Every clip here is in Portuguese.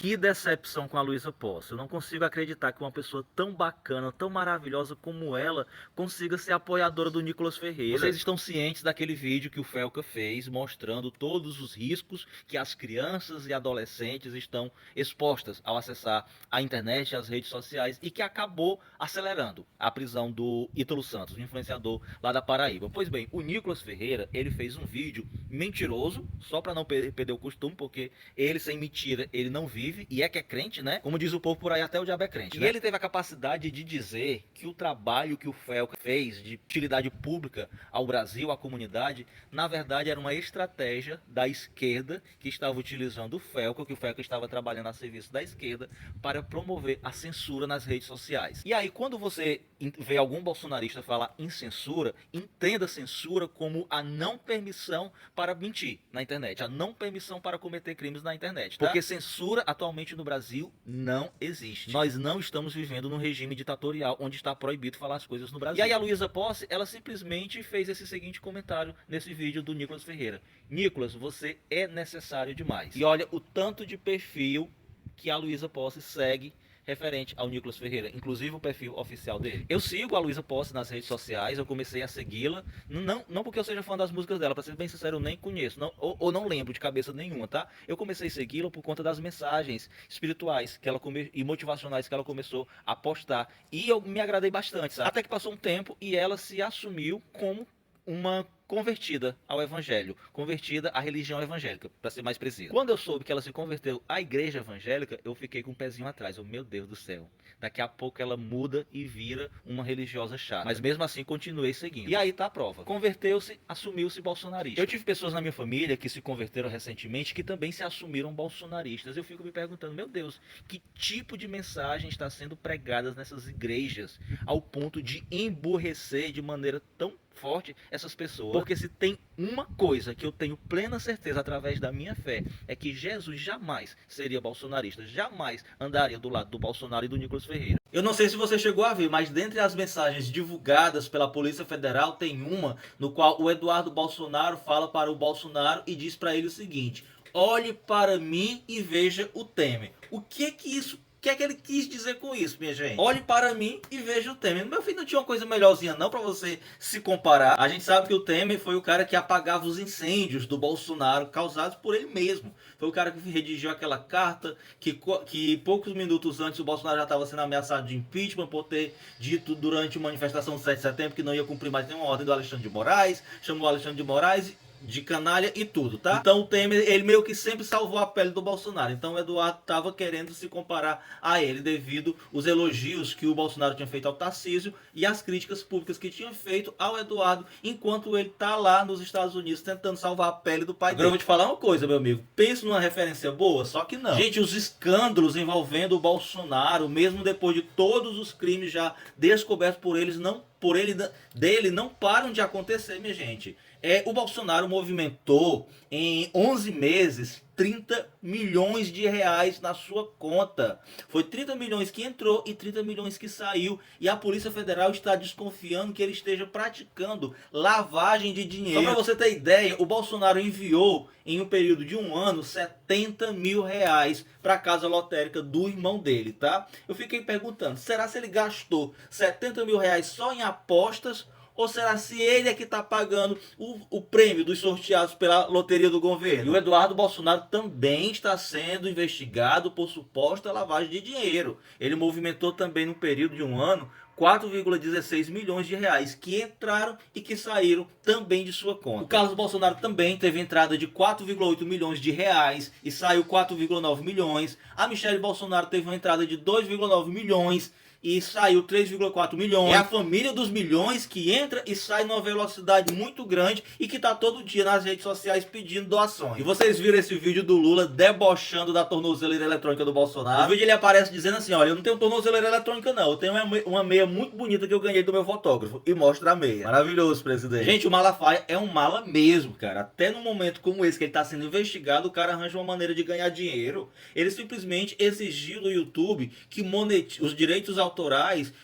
Que decepção com a Luísa Posse. Eu não consigo acreditar que uma pessoa tão bacana, tão maravilhosa como ela, consiga ser apoiadora do Nicolas Ferreira. Vocês estão cientes daquele vídeo que o Felca fez mostrando todos os riscos que as crianças e adolescentes estão expostas ao acessar a internet e as redes sociais e que acabou acelerando a prisão do Ítalo Santos, um influenciador lá da Paraíba. Pois bem, o Nicolas Ferreira, ele fez um vídeo mentiroso, só para não perder o costume, porque ele sem mentira, ele não vive. E é que é crente, né? Como diz o povo por aí, até o diabo é crente, né? E ele teve a capacidade de dizer que o trabalho que o Felca fez de utilidade pública ao Brasil, à comunidade, na verdade era uma estratégia da esquerda que estava utilizando o Felca, que o Felca estava trabalhando a serviço da esquerda para promover a censura nas redes sociais. E aí, quando você vê algum bolsonarista falar em censura, entenda censura como a não permissão para mentir na internet, a não permissão para cometer crimes na internet, tá? Porque censura atualmente no Brasil não existe. Nós não estamos vivendo num regime ditatorial onde está proibido falar as coisas no Brasil. E aí a Luísa Posse, ela simplesmente fez esse seguinte comentário nesse vídeo do Nicolas Ferreira: Nicolas, você é necessário demais. E olha o tanto de perfil que a Luísa Posse segue referente ao Nicolas Ferreira, inclusive o perfil oficial dele. Eu sigo a Luísa Posse nas redes sociais, eu comecei a segui-la, não porque eu seja fã das músicas dela, pra ser bem sincero, eu nem conheço, ou não lembro de cabeça nenhuma, tá? Eu comecei a segui-la por conta das mensagens espirituais que ela e motivacionais que ela começou a postar, e eu me agradei bastante, sabe? Até que passou um tempo e ela se assumiu como uma convertida ao evangelho, convertida à religião evangélica, para ser mais preciso. Quando eu soube que ela se converteu à igreja evangélica, eu fiquei com um pezinho atrás. Meu Deus do céu, daqui a pouco ela muda e vira uma religiosa chata. Mas mesmo assim continuei seguindo. E aí tá a prova. Converteu-se, assumiu-se bolsonarista. Eu tive pessoas na minha família que se converteram recentemente que também se assumiram bolsonaristas. Eu fico me perguntando, meu Deus, que tipo de mensagem está sendo pregada nessas igrejas ao ponto de emburrecer de maneira tão forte essas pessoas? Porque se tem uma coisa que eu tenho plena certeza através da minha fé, é que Jesus jamais seria bolsonarista, jamais andaria do lado do Bolsonaro e do Nicolas Ferreira. Eu não sei se você chegou a ver, mas dentre as mensagens divulgadas pela Polícia Federal tem uma no qual o Eduardo Bolsonaro fala para o Bolsonaro e diz para ele o seguinte: olhe para mim e veja o Temer. O que é que ele quis dizer com isso, minha gente? Olhe para mim e veja o Temer. Meu filho, não tinha uma coisa melhorzinha não para você se comparar. A gente sabe que o Temer foi o cara que apagava os incêndios do Bolsonaro causados por ele mesmo. Foi o cara que redigiu aquela carta que poucos minutos antes o Bolsonaro já estava sendo ameaçado de impeachment por ter dito durante uma manifestação do 7 de setembro que não ia cumprir mais nenhuma ordem do Alexandre de Moraes. Chamou o Alexandre de Moraes de canalha e tudo, tá? Então o Temer, ele meio que sempre salvou a pele do Bolsonaro. Então o Eduardo tava querendo se comparar a ele devido os elogios que o Bolsonaro tinha feito ao Tarcísio e as críticas públicas que tinha feito ao Eduardo, enquanto ele tá lá nos Estados Unidos tentando salvar a pele do pai dele. Agora eu vou te falar uma coisa, meu amigo. Pense numa referência boa, só que não. Gente, os escândalos envolvendo o Bolsonaro, mesmo depois de todos os crimes já descobertos por eles, dele não param de acontecer, minha gente. O Bolsonaro movimentou em 11 meses 30 milhões de reais na sua conta. Foi 30 milhões que entrou e 30 milhões que saiu. E a Polícia Federal está desconfiando que ele esteja praticando lavagem de dinheiro. Só para você ter ideia, o Bolsonaro enviou em um período de um ano 70 mil reais para a casa lotérica do irmão dele, tá? Eu fiquei perguntando, será se ele gastou 70 mil reais só em apostas? Ou será se ele é que está pagando o prêmio dos sorteados pela loteria do governo? E o Eduardo Bolsonaro também está sendo investigado por suposta lavagem de dinheiro. Ele movimentou também no período de um ano 4,16 milhões de reais que entraram e que saíram também de sua conta. O Carlos Bolsonaro também teve entrada de 4,8 milhões de reais e saiu 4,9 milhões. A Michelle Bolsonaro teve uma entrada de 2,9 milhões e saiu 3,4 milhões. É a família dos milhões que entra e sai numa velocidade muito grande e que tá todo dia nas redes sociais pedindo doações. E vocês viram esse vídeo do Lula debochando da tornozeleira eletrônica do Bolsonaro? No vídeo ele aparece dizendo assim: olha, eu não tenho tornozeleira eletrônica não, eu tenho uma meia muito bonita que eu ganhei do meu fotógrafo. E mostra a meia. Maravilhoso, presidente. Gente, o Malafaia é um mala mesmo, cara. Até no momento como esse que ele tá sendo investigado, o cara arranja uma maneira de ganhar dinheiro. Ele simplesmente exigiu do YouTube que monetize os direitos autorais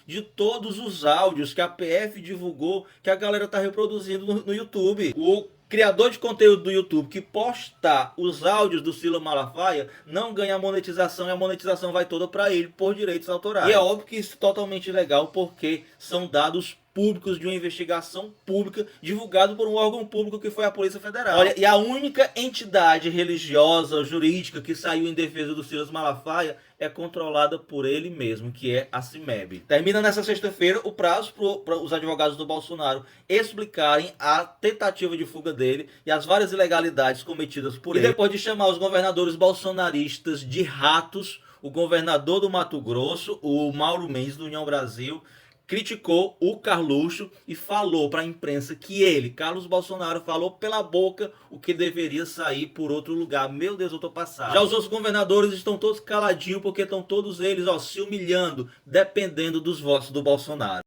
de todos os áudios que a PF divulgou, que a galera tá reproduzindo no YouTube. O Criador de conteúdo do YouTube que postar os áudios do Silas Malafaia não ganha monetização, e a monetização vai toda para ele por direitos autorais. E é óbvio que isso é totalmente ilegal, porque são dados públicos de uma investigação pública divulgado por um órgão público que foi a Polícia Federal. Olha, e a única entidade religiosa, jurídica que saiu em defesa do Silas Malafaia é controlada por ele mesmo, que é a CIMEB. Termina nessa sexta-feira o prazo para os advogados do Bolsonaro explicarem a tentativa de fuga dele e as várias ilegalidades cometidas por ele. E depois de chamar os governadores bolsonaristas de ratos, o governador do Mato Grosso, o Mauro Mendes, do União Brasil, criticou o Carluxo e falou para a imprensa que ele, Carlos Bolsonaro, falou pela boca o que deveria sair por outro lugar. Meu Deus, eu tô passado. Já os outros governadores estão todos caladinhos porque estão todos eles, ó, se humilhando, dependendo dos votos do Bolsonaro.